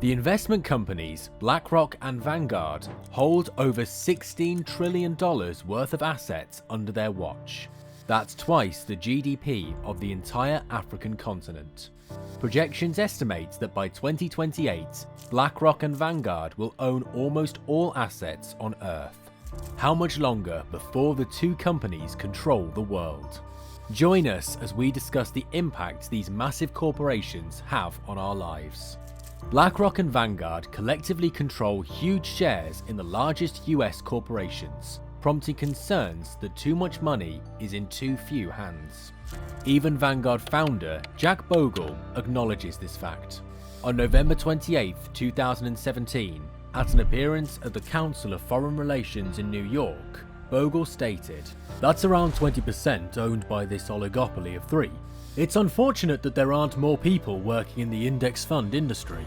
The investment companies BlackRock and Vanguard hold over $16 trillion worth of assets under their watch. That's twice the GDP of the entire African continent. Projections estimate that by 2028, BlackRock and Vanguard will own almost all assets on Earth. How much longer before the two companies control the world? Join us as we discuss the impact these massive corporations have on our lives. BlackRock and Vanguard collectively control huge shares in the largest US corporations, prompting concerns that too much money is in too few hands. Even Vanguard founder Jack Bogle acknowledges this fact. On November 28, 2017, at an appearance at the Council of Foreign Relations in New York, Bogle stated, "That's around 20% owned by this oligopoly of three. It's unfortunate that there aren't more people working in the index fund industry."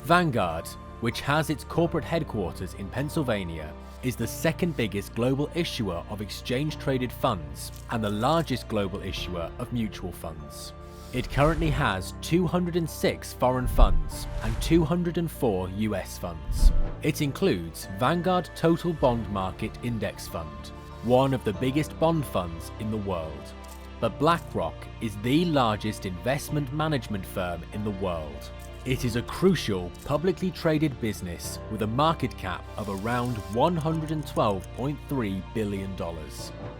Vanguard, which has its corporate headquarters in Pennsylvania, is the second biggest global issuer of exchange-traded funds and the largest global issuer of mutual funds. It currently has 206 foreign funds and 204 US funds. It includes Vanguard Total Bond Market Index Fund, one of the biggest bond funds in the world. But BlackRock is the largest investment management firm in the world. It is a crucial, publicly traded business with a market cap of around $112.3 billion.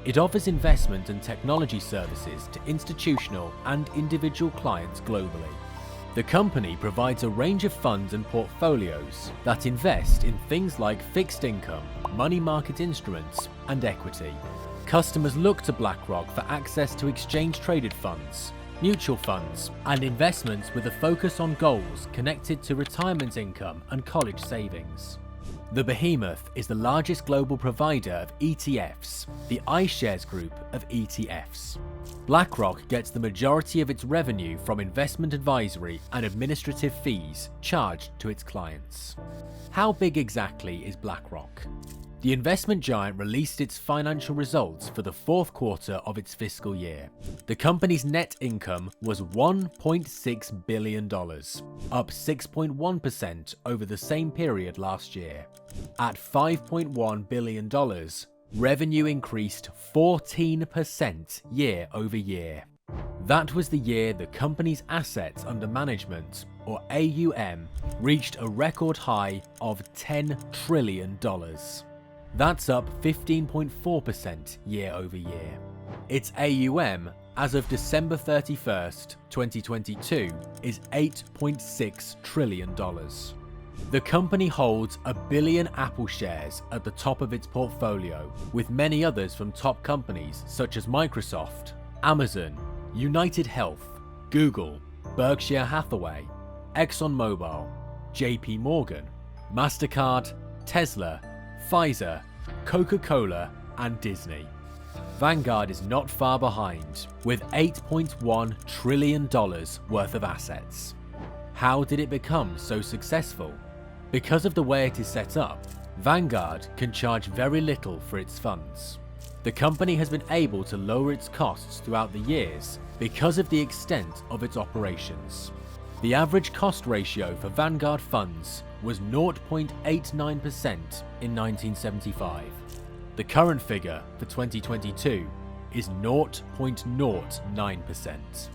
It offers investment and technology services to institutional and individual clients globally. The company provides a range of funds and portfolios that invest in things like fixed income, money market instruments, and equity. Customers look to BlackRock for access to exchange-traded funds, mutual funds, and investments with a focus on goals connected to retirement income and college savings. The behemoth is the largest global provider of ETFs, the iShares group of ETFs. BlackRock gets the majority of its revenue from investment advisory and administrative fees charged to its clients. How big exactly is BlackRock? The investment giant released its financial results for the fourth quarter of its fiscal year. The company's net income was $1.6 billion, up 6.1% over the same period last year. At $5.1 billion, revenue increased 14% year over year. That was the year the company's assets under management, or AUM, reached a record high of $10 trillion. That's up 15.4% year over year. Its AUM, as of December 31st, 2022, is $8.6 trillion. The company holds 1 billion Apple shares at the top of its portfolio, with many others from top companies such as Microsoft, Amazon, United Health, Google, Berkshire Hathaway, ExxonMobil, JP Morgan, MasterCard, Tesla, Pfizer, Coca-Cola, and Disney. Vanguard is not far behind, with $8.1 trillion worth of assets. How did it become so successful? Because of the way it is set up, Vanguard can charge very little for its funds. The company has been able to lower its costs throughout the years because of the extent of its operations. The average cost ratio for Vanguard funds was 0.89% in 1975. The current figure for 2022 is 0.09%.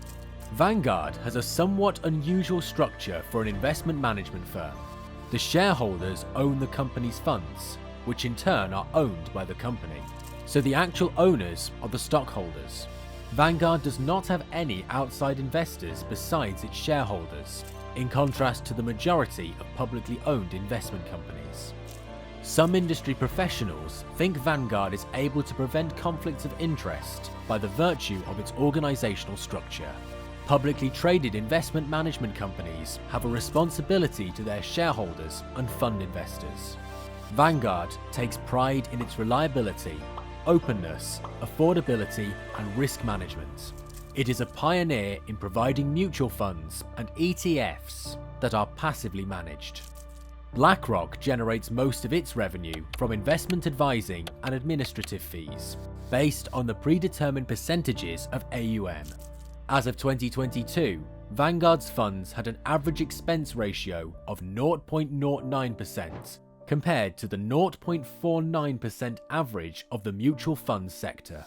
Vanguard has a somewhat unusual structure for an investment management firm. The shareholders own the company's funds, which in turn are owned by the company. So the actual owners are the stockholders. Vanguard does not have any outside investors besides its shareholders, in contrast to the majority of publicly owned investment companies. Some industry professionals think Vanguard is able to prevent conflicts of interest by the virtue of its organizational structure. Publicly traded investment management companies have a responsibility to their shareholders and fund investors. Vanguard takes pride in its reliability, openness, affordability, and risk management. It is a pioneer in providing mutual funds and ETFs that are passively managed. BlackRock generates most of its revenue from investment advising and administrative fees, based on the predetermined percentages of AUM. As of 2022, Vanguard's funds had an average expense ratio of 0.09% compared to the 0.49% average of the mutual funds sector.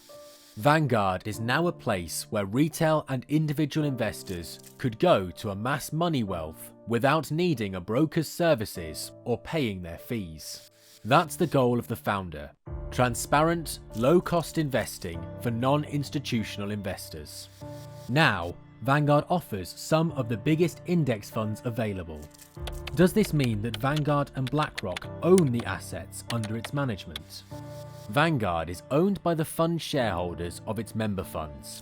Vanguard is now a place where retail and individual investors could go to amass money wealth without needing a broker's services or paying their fees. That's the goal of the founder: transparent, low-cost investing for non-institutional investors. Now, Vanguard offers some of the biggest index funds available. Does this mean that Vanguard and BlackRock own the assets under its management? Vanguard is owned by the fund shareholders of its member funds.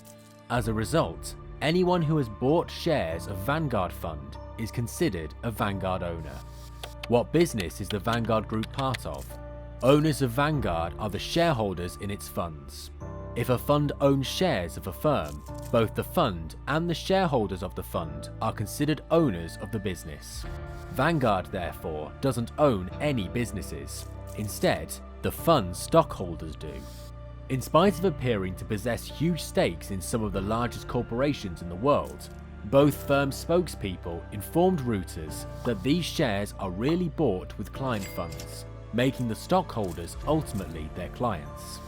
As a result, anyone who has bought shares of Vanguard Fund is considered a Vanguard owner. What business is the Vanguard Group part of? Owners of Vanguard are the shareholders in its funds. If a fund owns shares of a firm, both the fund and the shareholders of the fund are considered owners of the business. Vanguard, therefore, doesn't own any businesses. Instead, the fund's stockholders do. In spite of appearing to possess huge stakes in some of the largest corporations in the world, both firms' spokespeople informed Reuters that these shares are really bought with client funds, making the stockholders ultimately their clients.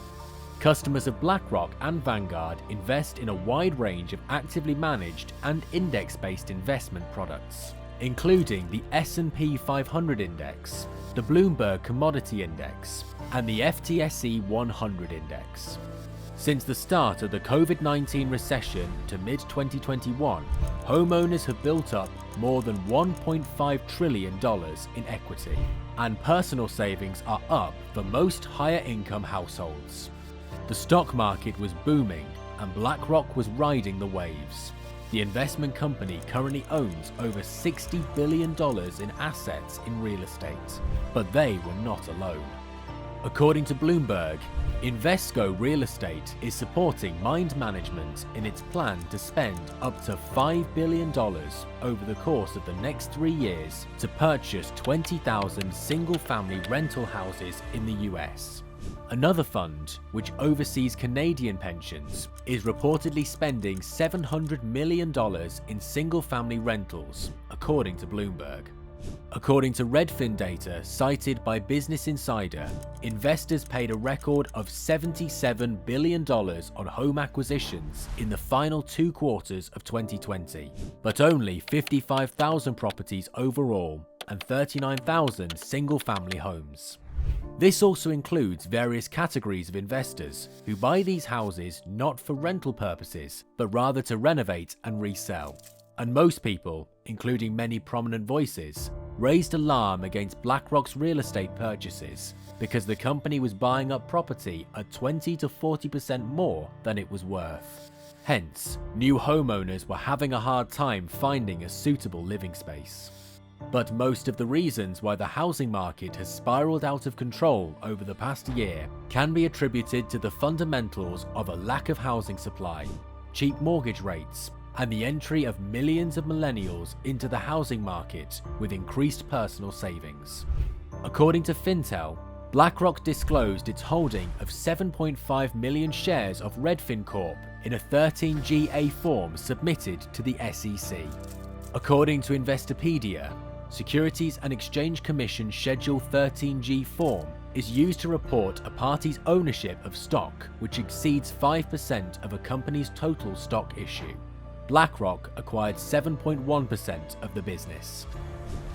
Customers of BlackRock and Vanguard invest in a wide range of actively managed and index-based investment products, including the S&P 500 Index, the Bloomberg Commodity Index, and the FTSE 100 Index. Since the start of the COVID-19 recession to mid-2021, homeowners have built up more than $1.5 trillion in equity, and personal savings are up for most higher-income households. The stock market was booming, and BlackRock was riding the waves. The investment company currently owns over $60 billion in assets in real estate, but they were not alone. According to Bloomberg, Invesco Real Estate is supporting Mind Management in its plan to spend up to $5 billion over the course of the next 3 years to purchase 20,000 single-family rental houses in the US. Another fund, which oversees Canadian pensions, is reportedly spending $700 million in single-family rentals, according to Bloomberg. According to Redfin data cited by Business Insider, investors paid a record of $77 billion on home acquisitions in the final 2 quarters of 2020, but only 55,000 properties overall and 39,000 single-family homes. This also includes various categories of investors who buy these houses not for rental purposes, but rather to renovate and resell. And most people, including many prominent voices, raised alarm against BlackRock's real estate purchases because the company was buying up property at 20 to 40% more than it was worth. Hence, new homeowners were having a hard time finding a suitable living space. But most of the reasons why the housing market has spiraled out of control over the past year can be attributed to the fundamentals of a lack of housing supply, cheap mortgage rates, and the entry of millions of millennials into the housing market with increased personal savings. According to Fintel, BlackRock disclosed its holding of 7.5 million shares of Redfin Corp in a 13G form submitted to the SEC. According to Investopedia, Securities and Exchange Commission Schedule 13G form is used to report a party's ownership of stock which exceeds 5% of a company's total stock issue. BlackRock acquired 7.1% of the business.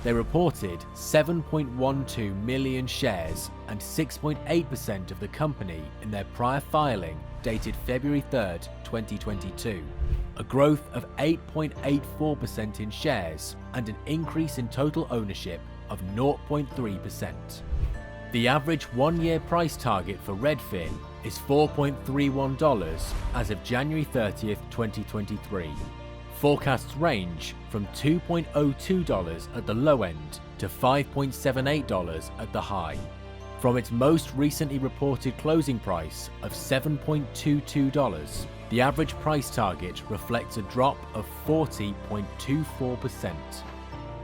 They reported 7.12 million shares and 6.8% of the company in their prior filing dated February 3, 2022, a growth of 8.84% in shares and an increase in total ownership of 0.3%. The average 1-year price target for Redfin is $4.31 as of January 30, 2023. Forecasts range from $2.02 at the low end to $5.78 at the high. From its most recently reported closing price of $7.22, the average price target reflects a drop of 40.24%.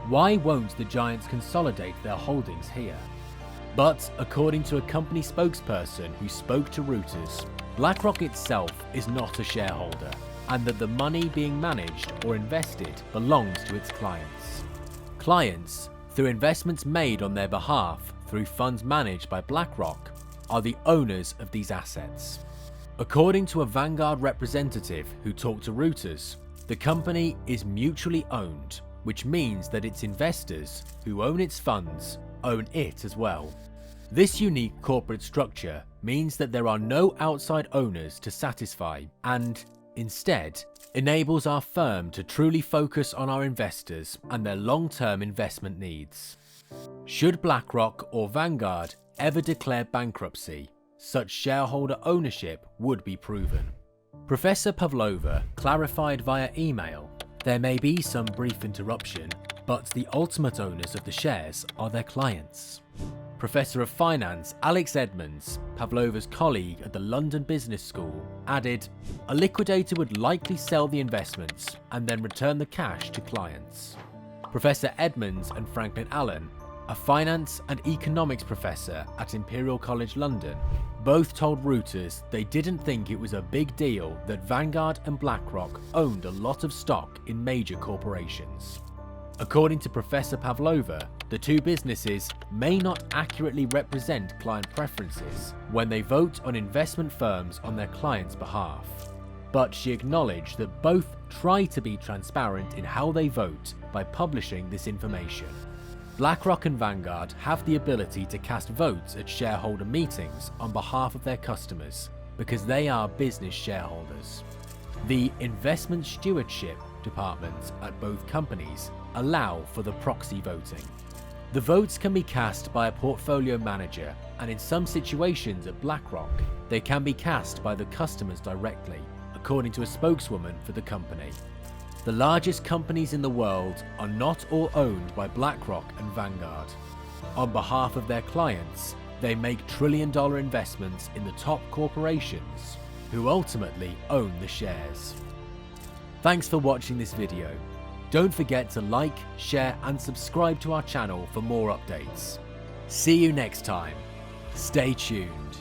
Why won't the giants consolidate their holdings here? But according to a company spokesperson who spoke to Reuters, BlackRock itself is not a shareholder. and that the money being managed or invested belongs to its clients. Clients, through investments made on their behalf through funds managed by BlackRock, are the owners of these assets. According to a Vanguard representative who talked to Reuters, the company is mutually owned, which means that its investors, who own its funds, own it as well. This unique corporate structure means that there are no outside owners to satisfy and, instead, enables our firm to truly focus on our investors and their long-term investment needs. Should BlackRock or Vanguard ever declare bankruptcy, such shareholder ownership would be proven. Professor Pavlova clarified via email, "There may be some brief interruption, but the ultimate owners of the shares are their clients." Professor of Finance Alex Edmonds, Pavlova's colleague at the London Business School, added, "A liquidator would likely sell the investments and then return the cash to clients." Professor Edmonds and Franklin Allen, a finance and economics professor at Imperial College London, both told Reuters they didn't think it was a big deal that Vanguard and BlackRock owned a lot of stock in major corporations. According to Professor Pavlova, the two businesses may not accurately represent client preferences when they vote on investment firms on their clients' behalf. But she acknowledged that both try to be transparent in how they vote by publishing this information. BlackRock and Vanguard have the ability to cast votes at shareholder meetings on behalf of their customers because they are business shareholders. The investment stewardship departments at both companies allow for the proxy voting. The votes can be cast by a portfolio manager, and in some situations at BlackRock, they can be cast by the customers directly, according to a spokeswoman for the company. The largest companies in the world are not all owned by BlackRock and Vanguard. On behalf of their clients, they make trillion-dollar investments in the top corporations, who ultimately own the shares. Thanks for watching this video. Don't forget to like, share and subscribe to our channel for more updates. See you next time. Stay tuned.